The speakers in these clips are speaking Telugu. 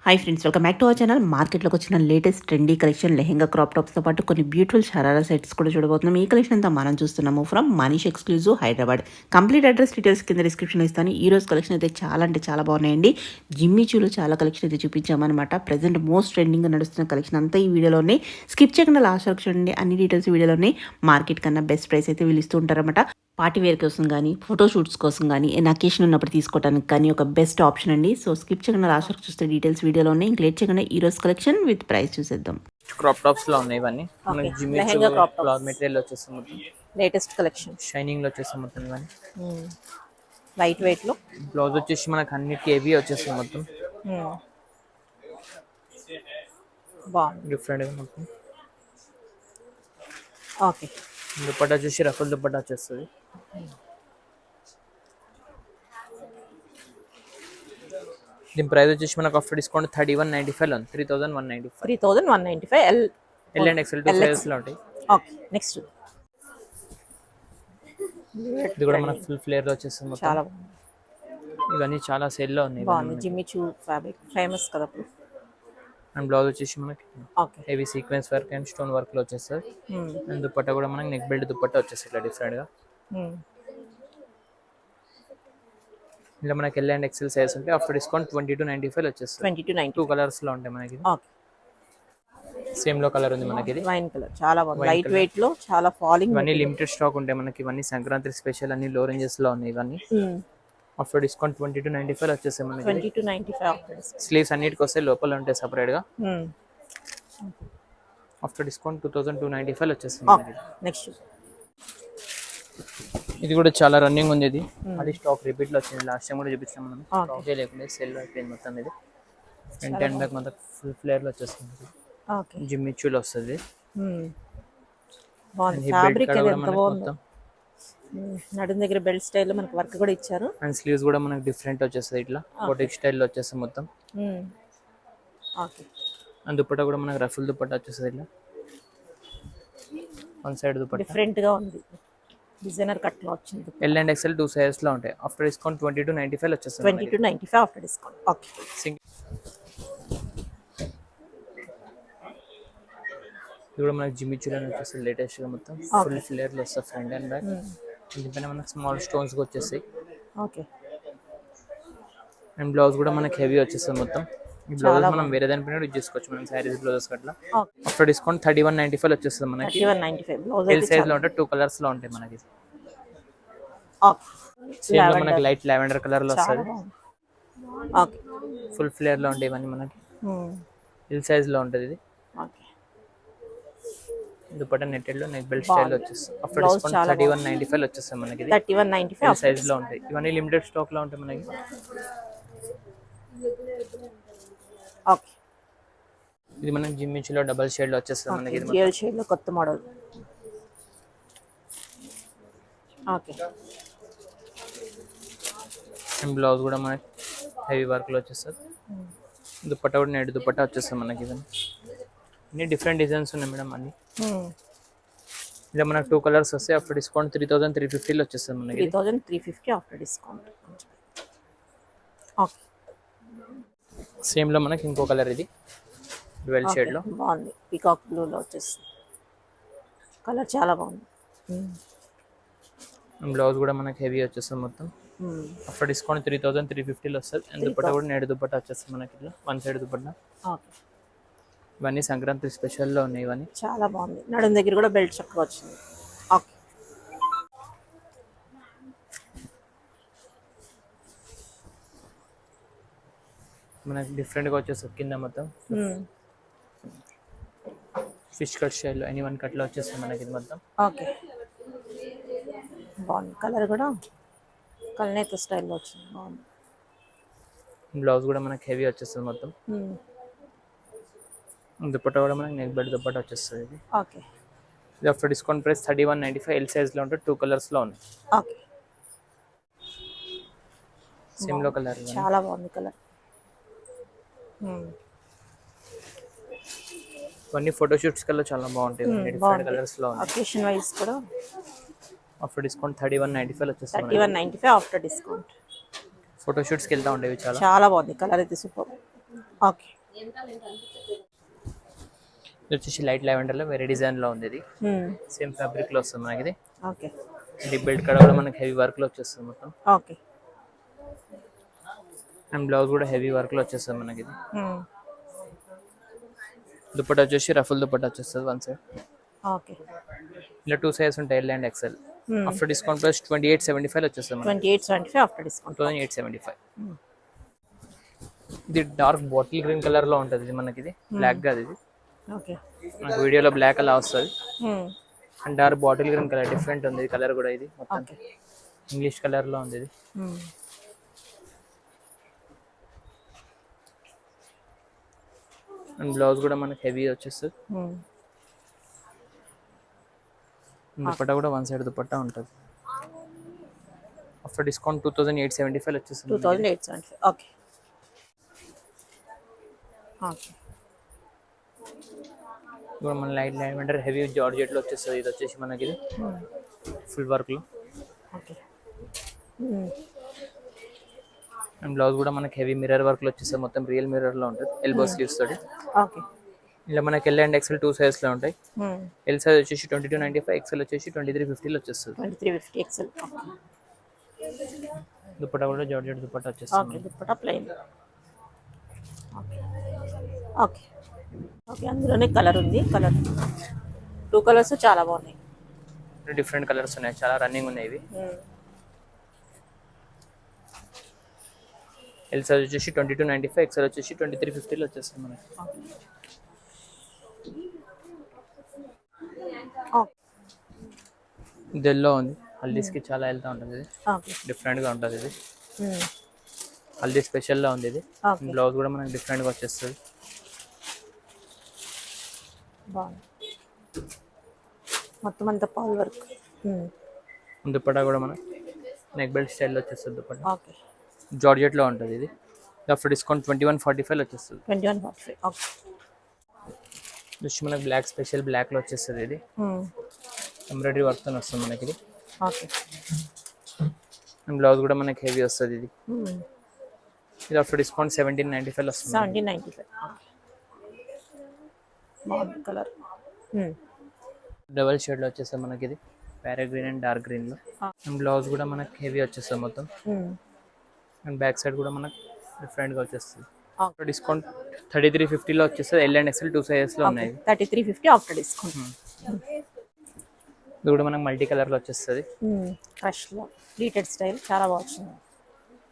Hi friends, welcome back to our channel. మార్కెట్లోకి వచ్చిన latest trendy collection lehenga crop టాప్స్తో పాటు కొన్ని బ్యూటిఫుల్ షరారా సెట్స్ కూడా చూడబోతున్నాం. ఈ కలెక్షన్ అంతా మనం చూస్తున్నాము from Manish exclusive Hyderabad. Complete address details కింద డిస్క్రిప్షన్ ఇస్తాను. ఈ రోజు కలెక్షన్ అయితే చాలా అంటే చాలా బాగున్నాయండి. జిమ్మిచూలో చాలా కలెక్షన్ అయితే చూపించామన్నమాట. ప్రజెంట్ మోస్ట్ ట్రెండింగ్గా నడుస్తున్న కలెక్షన్ అంతా ఈ వీడియోలోనే స్కిప్ చేయకుండా లాస్ట్ వరకు చూడండి. అన్ని డీటెయిల్స్ వీడియోలోనే మార్కెట్ కన్నా బెస్ట్ ప్రైస్ అయితే వీళ్ళు ఇస్తూ ఉంటారన్నమాట. పార్టీ వేర్ కోసం కానీ ఫోటోషూట్స్ కోసం కానీ అకేషన్ ఉన్నప్పుడు తీసుకోవడానికి కానీ ఒక బెస్ట్ ఆప్షన్ అండి. సో స్కిప్ చేయకుండా లాస్ట్ వరకు చూస్తే డీటెయిల్స్ వీడియోలోనే ఇంక లేట్ చేయకుండా ఈ రోజు కలెక్షన్ విత్ ప్రైస్ చూసేద్దాం. క్రాప్ టాప్స్ లో ఉన్నాయి ఇవన్నీ. మనకి జిమ్మి క్లాత్ మెటీరియల్ వచ్చేసి మొత్తం లేటెస్ట్ కలెక్షన్ షైనింగ్ లో వచ్చేసి మొత్తం ఇవన్నీ లైట్ వెయిట్ లో. బ్లౌజ్ వచ్చేసి మనకి అన్నిటికీ హెవీ వచ్చేస్తుంది మొత్తం. బాగుంది డిఫరెంట్ గా మొత్తం. ఓకే, దుపట్టా వచ్చేసి రఫుల్ దుపట్టా వచ్చేస్తుంది. దీని ప్రైస్ వచ్చేసి మనకు ఆఫ్టర్ డిస్కౌంట్ 3195 ఉంది. 3195. 3195 ఎల్ అండ్ ఎక్స్ఎల్ 2 సైజెస్ లో ఉంటాయి. ఓకే, నెక్స్ట్ ఇది కూడా మనకు ఫుల్ ఫ్లేర్ లో వచ్చేస్తుంది మొత్తం. చాలా ఇవన్నీ చాలా సేల్ లో ఉన్నాయి. బాగుంది. జిమ్మి చూ ఫ్యాబ్రిక్ ఫేమస్ కదా ఇప్పుడు. అండ్ బ్లౌజ్ వచ్చేసి మనకి okay, heavy sequence work and stone work లో వచ్చేస్తుంది. అండ్ దుపట్టా కూడా మనకి నెక్ బెల్ట్ దుపట్టా వచ్చేసి ఇట్లా డిఫరెంట్ గా. ఇలా మనకి ఎల్ అండ్ ఎక్సెల్ సైజ్ ఉంటాయి. ఆఫ్టర్ డిస్కౌంట్ 2295 వచ్చేస్తుంది. 2290 2 కలర్స్ లో ఉంటాయి మనకి. ఓకే, సేమ్ లో కలర్ ఉంది మనకి. ఇది వైన్ కలర్ చాలా బాగుంది. లైట్ వెయిట్ లో చాలా ఫాలింగ్. ఇవన్నీ లిమిటెడ్ స్టాక్ ఉంటాయి మనకి. ఇవన్నీ సంక్రాంతి స్పెషల్ అన్ని లో రేంజెస్ లో ఉన్నాయి ఇవన్నీ. ఆఫ్టర్ డిస్కౌంట్ 2295 వచ్చేస్తాయి మనకి. 2295 స్లీవ్స్ అన్నిటికి వస్తాయి, లోపల ఉంటాయి సెపరేట్ గా. ఆఫ్టర్ డిస్కౌంట్ 2295 వచ్చేస్తుంది మనకి. నెక్స్ట్ ఇది కూడా చాలా రన్నింగ్ ఉంది. ఇది అది స్టాక్ రిపీట్ లో వచ్చింది. లాస్ట్ టైం కూడా చూపించాం మనం. స్టాక్ లేకుండా సెల్ అయిపోయింది మొత్తం. ఇది ఫ్రంట్ అండ్ బ్యాక్ మొత్తం ఫుల్ ఫ్లేర్ లో వచ్చేస్తుంది. ఓకే, జిమ్మిచూలో వస్తుంది. బాగుంది. ఫ్యాబ్రిక్ ఎంత బాగుంది. నడుం దగ్గర బెల్ట్ స్టైల్ లో మనకి వర్క్ కూడా ఇచ్చారు. అండ్ స్లీవ్స్ కూడా మనకి డిఫరెంట్ వచ్చేస్తుంది. ఇట్లా బొటిక్ స్టైల్ లో వచ్చేస్తుంది మొత్తం. ఓకే, అండ్ దుపట్టా కూడా మనకి రఫుల్ దుపట్టా వచ్చేస్తుంది. ఇట్లా వన్ సైడ్ దుపట్టా డిఫరెంట్ గా ఉంది. డిజైనర్ కట్ లో వచ్చింది. ఎల్ అండ్ ఎక్స్ఎల్ 2 సైజెస్ లో ఉంటాయి. ఆఫ్టర్ డిస్కౌంట్ 2295 వచ్చేస్తుంది. 2295 ఆఫ్టర్ డిస్కౌంట్. ఓకే, ఇది కూడా మనకి జిమ్మిచూలో వచ్చేస్తుంది లేటెస్ట్ గా మొత్తం. ఫుల్ ఫ్లేర్ లో వస్తుంది ఫ్రంట్ అండ్ బ్యాక్. దీనిపైన మనకి స్మాల్ స్టోన్స్ వచ్చేస్తాయి. ఓకే, అండ్ బ్లౌజ్ కూడా మనకి హెవీ వచ్చేస్తుంది మొత్తం. ఈ బ్లౌజ్ మనం వేరే దానిపైన యూజ్ చేసుకోవచ్చు మనం. సారీస్ బ్లౌజెస్ అట్లా. ఆఫ్టర్ డిస్కౌంట్ 3195 వచ్చేస్తుంది మనకి. 3195 బ్లౌజ్ ఎల్ సైజ్ లో ఉంటాయి. 2 కలర్స్ లో ఉంటాయి మనకి. ఓకే, సేమ్ లో మనకి లైట్ లావెండర్ కలర్ లో వస్తుంది. ఓకే, ఫుల్ ఫ్లేర్ లో ఉంటాయి ఇవన్నీ మనకి. ఎల్ సైజ్ లో ఉంటుంది ఇది. ఓకే, దుపట్టా నెట్టెడ్ లో నెక్ బెల్ట్ స్టైల్ వచ్చేస్తుంది. ఆఫ్టర్ డిస్కౌంట్ 3195 వచ్చేస్తుంది మనకి. 3195 సైజ్ లో ఉంటాయి ఇవన్నీ. లిమిటెడ్ స్టాక్ లో ఉంటాయి మనకి. ఓకే, ఇది మనకి జిమ్మిచూలో డబుల్ షేడ్ లో వచ్చేస్తుంది మనకి. ఇది డ్యూయల్ షేడ్ లో కొత్త మోడల్. ఓకే, అండ్ బ్లౌజ్ కూడా మనకి హెవీ వర్క్ లో వచ్చేస్తుంది. దుపట్టా కూడా నెట్ దుపట్టా వచ్చేస్తుంది మనకి. ఇది అన్ని డిఫరెంట్ డిజైన్స్ ఉన్నాయి మేడం అన్ని. ఇలా మనకు 2 కలర్స్ వస్తాయి. ఆఫ్టర్ డిస్కౌంట్ 3350 వచ్చేస్తుంది మనకి. 3350 ఆఫ్టర్ డిస్కౌంట్. ఓకే, సేమ్ లో మనకి ఇంకో కలర్. ఇది డ్యూయల్ షేడ్ లో బాగుంది. పీకాక్ బ్లూ లో వచ్చేస్తుంది. కలర్ చాలా బాగుంది. బ్లౌజ్ కూడా మనకి హెవీ వచ్చేస్తుంది మొత్తం. ఆఫ్టర్ డిస్కౌంట్ 3350 వస్తుంది. అండ్ దుపట్టా కూడా నెట్ దుపట్టా వచ్చేస్తుంది మనకి. ఇట్లా వన్ సైడ్ దుపట్టా. ఓకే, ఇవన్నీ సంక్రాంతి స్పెషల్ లో ఉన్నాయి ఇవన్నీ. చాలా బాగుంది. నడుం దగ్గర కూడా బెల్ట్ చక్కగా వచ్చింది. ఓకే, మనకి డిఫరెంట్ గా వచ్చేస్తుంది. కింద మొత్తం ఫిష్ కట్ స్టైల్ లో ఎనీ వన్ కట్ లో వచ్చేస్తుంది మనకి ఇది మొత్తం. ఓకే, బాగుంది. కలర్ కూడా కల్నేత స్టైల్లో వచ్చింది. బాగుంది. బ్లౌజ్ కూడా మనకి హెవీ వచ్చేస్తుంది మొత్తం. దుపట్టా కూడా మనకి నెక్ బెల్ట్ దుపట్టా వచ్చేస్తుంది. ఇది ఓకే, ఇది after discount price 3195. L size లో ఉంటాయి. 2 కలర్స్ లో ఉన్నాయి. ఓకే, సేమ్ లో కలర్ చాలా బాగుంది కలర్. ఇవన్నీ ఫోటోషూట్స్ కల్లా చాలా బాగుంటాయి. డిఫరెంట్ కలర్స్ లో ఉన్నాయి. అకేషన్ వైస్ కూడా ఆఫ్టర్ డిస్కౌంట్ 3195 వచ్చేస్తుంది. 3195 ఆఫ్టర్ డిస్కౌంట్. ఫోటోషూట్స్కి వెళ్తా ఉండేవి చాలా చాలా బాగుంది. కలర్ అయితే సూపర్. ఓకే. ఇది వచ్చేసి లైట్ లావెండర్లో వేరే డిజైన్లో ఉంది. ఇది సేమ్ ఫ్యాబ్రిక్లో వస్తుంది మనకి. ఇది ఓకే. ఇది బెల్ట్ కడ కూడా మనకి హెవీ వర్క్లో వచ్చేస్తుంది మొత్తం. ఓకే. అండ్ బ్లౌజ్ కూడా హెవీ వర్క్లో వచ్చేస్తుంది మనకి. ఇది దుపట్టా వచ్చేసి రఫుల్ దుపట్టా వచ్చేస్తుంది వన్ సైడ్. ఓకే. ఇలా 2 సైజెస్ ఉంటాయి, L and XL. After discount price 2875 వచ్చేస్తుంది మనకి. 2875 ఆఫ్టర్ డిస్కౌంట్. 2875. ఇది డార్క్ బాటిల్ గ్రీన్ కలర్ లో ఉంటుంది. ఇది మనకి ఇది బ్లాక్ గా. ఇది ఓకే. మనకి వీడియోలో బ్లాక్ అలా వస్తుంది. And dark bottle green colour different ఉంది కలర్ కూడా. ఇది మొత్తం ఇంగ్లీష్ కలర్ లో ఉంది. ఇది అండ్ బ్లౌజ్ కూడా మనకి హెవీ వచ్చేస్తుంది. దుపట్టా కూడా వన్ సైడ్ దుపట్టా ఉంటుంది. ఆఫ్టర్ డిస్కౌంట్ 2875 వచ్చేస్తుంది. 2875. ఓకే. ఓకే. ఇప్పుడు మన లైట్ లావెండర్ హెవీ జార్జెట్ లో వచ్చేస్తుంది. ఇది వచ్చేసి మనకి ఇది ఫుల్ వర్క్ లో. ఓకే. అండ్ బ్లౌజ్ కూడా మనకి హెవీ మిర్రర్ వర్క్ లో వచ్చేస్తుంది. మొత్తం రియల్ మిర్రర్ లో ఉంటుంది. ఎల్బో స్లీవ్స్ తోటి. ఓకే. ఇలా మనకి ఎల్ అండ్ ఎక్సెల్ 2 సైజ్ లో ఉంటాయి. ఎల్ సైజ్ వచ్చేసి 2295, ఎక్సెల్ వచ్చేసి 2350 లో వచ్చేస్తుంది. 2350 ఎక్సెల్. దుపట్టా కూడా జార్జెట్ దుపట్టా వచ్చేస్తుంది. Okay. Dupatta plain. Okay. Okay. Okay. అందులోనే కలర్ ఉంది. కలర్ 2 కలర్స్ చాలా బాగున్నాయి. డిఫరెంట్ కలర్స్ ఉన్నాయి, చాలా రన్నింగ్ ఉన్నాయి ఇవి. ఎల్ సైజ్ వచ్చేసి 2295, ఎక్సెల్ వచ్చేసి 2350 లో వచ్చేస్తుంది మనకి. ఇది ఎల్లో ఉంది. హల్దీస్కి చాలా వెళ్తూ ఉంటుంది. ఇది డిఫరెంట్గా ఉంటుంది. ఇది హల్దీ స్పెషల్లో ఉంది. ఇది బ్లౌజ్ కూడా మనకి డిఫరెంట్గా వచ్చేస్తుంది. మొత్తం అంతా పాల్ వర్క్. దుపట్టా కూడా మన నెక్ బెల్ట్ స్టైల్లో వచ్చేస్తుంది. దుపట్టా ఓకే. జార్జెట్లో ఉంటుంది. ఇది ఆఫ్టర్ డిస్కౌంట్ 2145 వచ్చేస్తుంది. 2145. ఓకే. జస్ట్ మనకి బ్లాక్ స్పెషల్ బ్లాక్లో వచ్చేస్తుంది. ఇది ఎంబ్రాయిడరీ వర్క్తో వస్తుంది మనకి. ఇది ఓకే. అండ్ బ్లౌజ్ కూడా మనకి హెవీ వస్తుంది. ఇది ఇది ఆఫ్టర్ డిస్కౌంట్ 1795 వస్తుంది. 1795. బాగుంది కలర్. డబల్ షేడ్లో వచ్చేస్తుంది మనకి. ఇది ప్యారా గ్రీన్ అండ్ డార్క్ గ్రీన్లో. అండ్ బ్లౌజ్ కూడా మనకి హెవీ వచ్చేస్తుంది మొత్తం. అండ్ బ్యాక్ సైడ్ కూడా మనకు డిఫరెంట్గా వచ్చేస్తుంది. ఆఫ్టర్ డిస్కౌంట్ 3350 లో వచ్చేస్తుంది. ఎల్ అండ్ ఎక్సెల్ 2 సైజెస్ లో ఉన్నాయి. 3350 ఆఫ్టర్ డిస్కౌంట్. ఇది కూడా మనకు మల్టీ కలర్ లో వచ్చేస్తుంది. క్రష్ లో ప్లీటెడ్ స్టైల్ చాలా బాగుంది.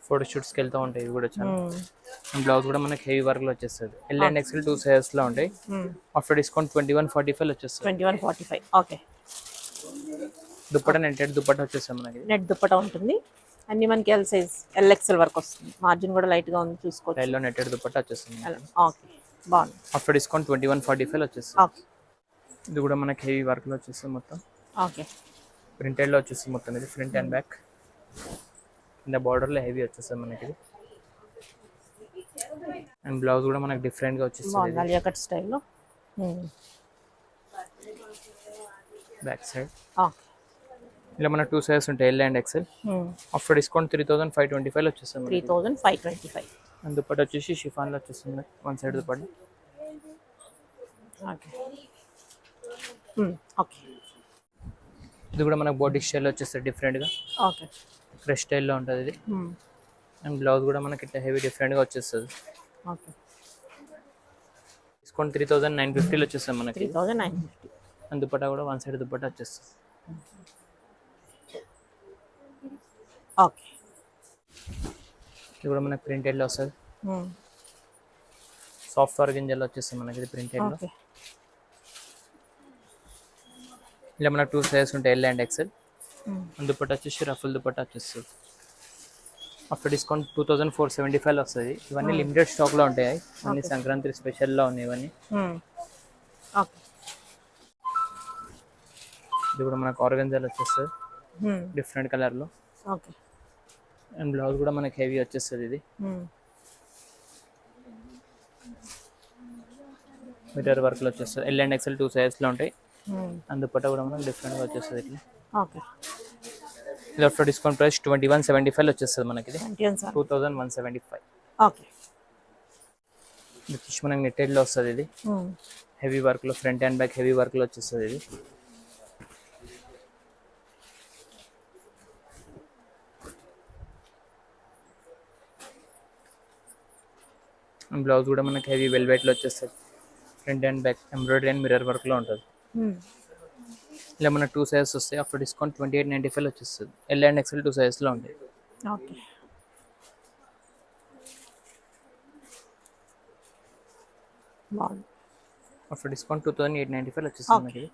ఫోటో షూట్స్కి వెళ్తూ ఉంటాయి ఇవి కూడా చాలా. అండ్ బ్లౌజ్ కూడా మనకి హెవీ వర్క్ లో వచ్చేస్తుంది. ఎల్ అండ్ ఎక్సెల్ 2 సైజెస్ లో ఉంటాయి. ఆఫ్టర్ డిస్కౌంట్ 2145 లో వచ్చేస్తుంది. 2145. ఓకే. దుపట్టా నెట్టెడ్ దుపట్టా వచ్చేస్తుంది మనకి. నెట్ దుపట్టా ఉంటుంది. అన్ని మనకి ఎల్ సైజ్ ఎల్ ఎక్సెల్ వరకు వస్తుంది. మార్జిన్ కూడా లైట్ గా ఉంది, చూసుకోవచ్చు. ఎల్లో నెట్టెడ్ దుపట్టా వచ్చేస్తుంది. ఓకే. బాగుంది. ఆఫ్టర్ డిస్కౌంట్ 2145 లో వచ్చేస్తుంది. ఓకే. ఇది కూడా మనకి హెవీ వర్క్ లో వచ్చేస్తుంది మొత్తం. ఓకే. ప్రింటెడ్ లో వచ్చేస్తుంది మొత్తం. ఇది ఫ్రంట్ అండ్ బ్యాక్. కింద బార్డర్ లో హెవీ వచ్చేస్తుంది మనకి. అండ్ బ్లౌజ్ కూడా మనకి డిఫరెంట్ గా వచ్చేస్తుంది. అలియా కట్ స్టైల్లో బ్యాక్ సైడ్. ఓకే. ఇలా మన 2 సైజెస్ ఉంటాయి, L and XL. After discount 3525 లో వచ్చేస్తుంది. 3525. అండ్ దుపట్టా వచ్చేసి షిఫాన్ లో వచ్చేస్తుంది one side dupatta. Okay. Okay. ఇది కూడా మనకు బోటిక్ స్టైల్లో వచ్చేస్తుంది డిఫరెంట్ గా. ఓకే. క్రష్ స్టైల్లో ఉంటుంది ఇది. అండ్ బ్లౌజ్ కూడా మనకి ఇట్లా హెవీ డిఫరెంట్ గా వచ్చేస్తుంది. ఓకే. డిస్కౌంట్ 3950 లో వచ్చేస్తుంది మనకి. 3950. అండ్ దుపట్టా కూడా వన్ సైడ్ దుపట్టా వచ్చేస్తుంది. ఓకే. ఇది కూడా మనకి ప్రింటెడ్ లో వస్తుంది. సాఫ్ట్ ఆర్గంజాలో వచ్చేస్తుంది మనకి. ఇది ప్రింటెడ్ లో. ఇలా మనకు 2 సైజెస్ ఉంటాయి, L and XL. And dupatta వచ్చేసి రఫుల్ దుపట్టా వచ్చేస్తుంది. ఆఫ్టర్ డిస్కౌంట్ 2475 లో వస్తుంది. ఇవన్నీ లిమిటెడ్ స్టాక్ లో ఉంటాయి. అన్ని సంక్రాంతి స్పెషల్ లో ఉన్నాయి ఇవన్నీ. ఓకే. ఇది కూడా మనకు ఆర్గంజాలో వచ్చేస్తుంది డిఫరెంట్ కలర్ లో. ఓకే. అండ్ బ్లౌజ్ కూడా మనకి హెవీ వచ్చేస్తుంది. ఇది మిర్రర్ వర్క్ లో వచ్చేస్తుంది. ఎల్ అండ్ ఎక్సెల్ 2 సైజెస్ లో ఉంటాయి. అండ్ దుపట్టా కూడా మనకి డిఫరెంట్ గా వచ్చేస్తుంది ఇట్లా. ఓకే. ఇది ఆఫ్టర్ డిస్కౌంట్ ప్రైస్ 2175 లో వచ్చేస్తుంది మనకి. ఇది 2175. 2175. ఓకే. ఇది వచ్చేసి మనకి నెట్టెడ్లో వస్తుంది ఇది హెవీ వర్క్లో ఫ్రంట్ అండ్ బ్యాక్ హెవీ వర్క్లో వచ్చేస్తుంది ఇది. బ్లౌజ్ కూడా మనకి హెవీ వెల్వెట్లో వచ్చేస్తుంది. Front and back embroidery and mirror వర్క్లో ఉంటుంది. ఇలా మన 2 సైజెస్ వస్తాయి. ఆఫ్టర్ డిస్కౌంట్ 2895 వచ్చేస్తుంది. ఎల్ అండ్ ఎక్సెల్ 2 సైజెస్లో ఉంటాయి. ఓకే. బాగుంది. ఆఫ్టర్ డిస్కౌంట్ 2895 వచ్చేస్తుంది మనకి.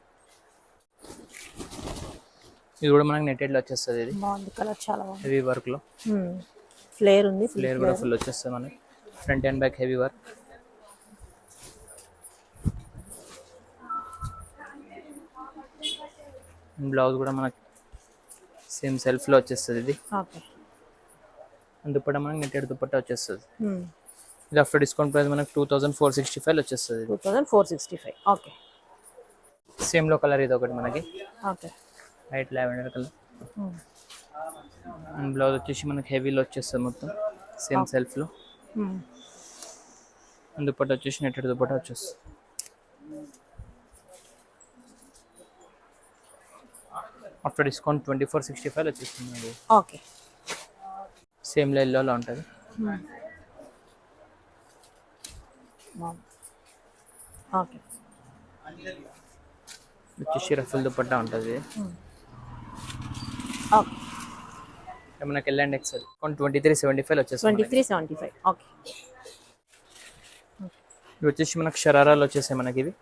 ఇది కూడా మనకి నెట్టెడ్లో వచ్చేస్తుంది. ఇది బాగుంది, కలర్ చాలా బాగుంది. హెవీ వర్క్లో ఫ్లేర్ ఉంది. ఫ్లేర్ కూడా ఫుల్ వచ్చేస్తుంది మనకి. Front and back heavy work. Blouse కూడా మనకి సేమ్ సెల్ఫ్లో వచ్చేస్తుంది. ఇది ఓకే. దుప్పట్టా మనకి నెట్టెడ్ దుప్పట్టా వచ్చేస్తుంది. ఇది ఆఫ్టర్ డిస్కౌంట్ ప్రైస్ మనకి 2465 వచ్చేస్తుంది. 2465. ఓకే. సేమ్లో కలర్ ఇది ఒకటి మనకి okay. Light lavender colour. And blouse వచ్చేసి మనకి హెవీలో వచ్చేస్తుంది మొత్తం సేమ్ సెల్ఫ్లో. దుప్పట్టా వచ్చేసి నెట్టెడ్ దుప్పట్టా వచ్చేస్తుంది. ఆఫ్టర్ డిస్కౌంట్ 2465 వచ్చేస్తుంది. ఓకే. సేమ్లో ఎల్లోలో ఉంటుంది. ఓకే. వచ్చేసి రఫుల్ దుప్పట్టా ఉంటుంది. ఓకే. మనకి ఎల్ అండ్ ఎక్సెల్ 2375 వచ్చేస్తుంది. 2375. ఓకే. ఇవి వచ్చేసి మనకి షరారాలు వచ్చేసాయి మనకి. ఇవి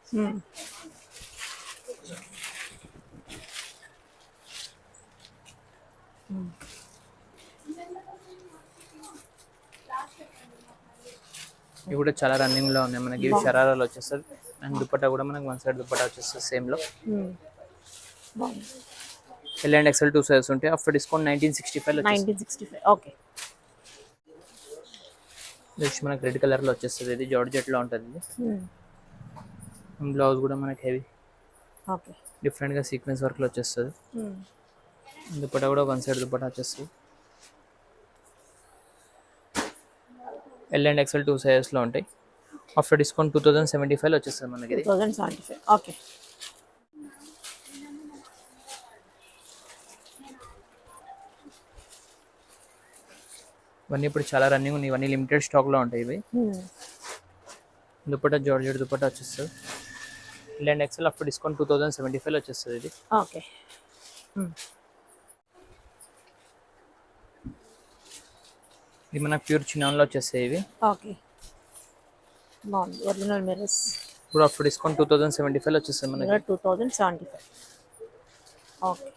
ఇవి కూడా చాలా రన్నింగ్ లో ఉన్నాయి మనకి. ఇవి షరారాలు వచ్చేస్తుంది. అండ్ దుప్పట్టా కూడా మనకి 1 సైడ్ దుప్పట్టా వచ్చేస్తుంది సేమ్ లో. ఎల్ అండ్ ఎక్సెల్ 2 సైజెస్ ఉంటాయి. After discount 1965 1965. ఓకే. ఇది మనకి రెడ్ కలర్ లో వచ్చేస్తుంది. ఇది జార్జెట్ లో ఉంటుంది. ఇది బ్లౌజ్ కూడా మనకి హెవీ ఓకే. డిఫరెంట్ గా సీక్వెన్స్ వర్క్ లో వచ్చేస్తుంది. దుప్పట్టా కూడా 1 సైడ్ దుప్పట్టా వచ్చేస్తుంది. ఎల్ అండ్ ఎక్సెల్ 2 సైజెస్ లో ఉంటాయి. ఆఫ్టర్ డిస్కౌంట్ 2075 వచ్చేస్తుంది మనకి. 2075. ఓకే. ఇవన్నీ ఇప్పుడు చాలా రన్నింగ్ ఉన్నాయి. ఇవన్నీ లిమిటెడ్ స్టాక్ లో ఉంటాయి. ఇవి దుప్పట్టా జార్జెట్ దుప్పట్టా వచ్చేస్తుంది. L and XL after discount 2075 వచ్చేస్తుంది. ఇది ఓకే. ఇది మనకు ప్యూర్ చినాన్లో వచ్చేస్తాయి. ఇవి ఓకే. బాగుంది. Original mirrors. ఇప్పుడు ఆఫ్టర్ డిస్కౌంట్ 2075 వచ్చేస్తుంది మనకి. 2075. ఓకే.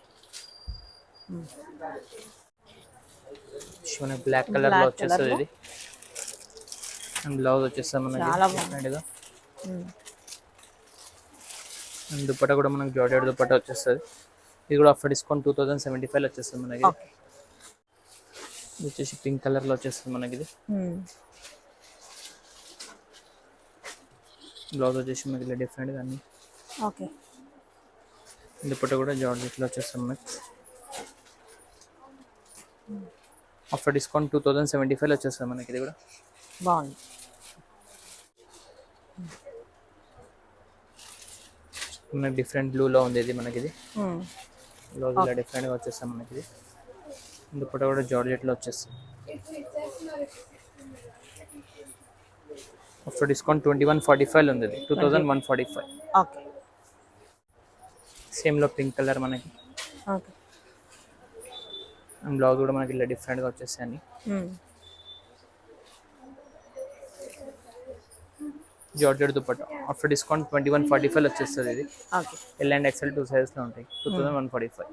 మనకి బ్లాక్ కలర్ లో వచ్చేస్తుంది. ఇది అండ్ బ్లౌజ్ వచ్చేస్తుంది మనకి చాలా బాగుంది. డిఫరెంట్ గా. అండ్ దుప్పట్టా కూడా మనకి జార్జెట్ దుప్పట్టా వచ్చేస్తుంది. ఇది కూడా ఆఫ్టర్ డిస్కౌంట్ 2075 వచ్చేస్తుంది మనకి. ఓకే. ఇది వచ్చేసి పింక్ కలర్ లో వచ్చేస్తుంది మనకి. ఇది బ్లౌజ్ వచ్చేసి మనకి ఇలా డిఫరెంట్ గా అన్ని. ఓకే. దుప్పట్టా కూడా జార్జెట్ లో వచ్చేస్తుంది మనకి. ఆఫ్టర్ డిస్కౌంట్ 2075 వచ్చేస్తుంది మనకి. ఇది కూడా బాగుంది. మనకి డిఫరెంట్ బ్లూలో ఉంది. ఇది మనకి. ఇది బ్లౌజ్ ఇలా డిఫరెంట్గా వచ్చేస్తాం మనకి. ఇది దుప్పట్టా కూడా జార్జెట్లో వచ్చేస్తుంది. ఆఫ్టర్ డిస్కౌంట్ 2145 ఉంది. ఇది 2145. ఓకే. సేమ్లో పింక్ కలర్ మనకి. ఓకే. అండ్ బ్లౌజ్ కూడా మనకి ఇలా డిఫరెంట్గా వచ్చేస్తాయి అన్ని. జార్జెట్ దుప్పట్టా ఆఫ్టర్ డిస్కౌంట్ 2145 వచ్చేస్తుంది. ఇది ఓకే. ఎల్ అండ్ ఎక్సెల్ 2 సైజెస్లో ఉంటాయి. 2145.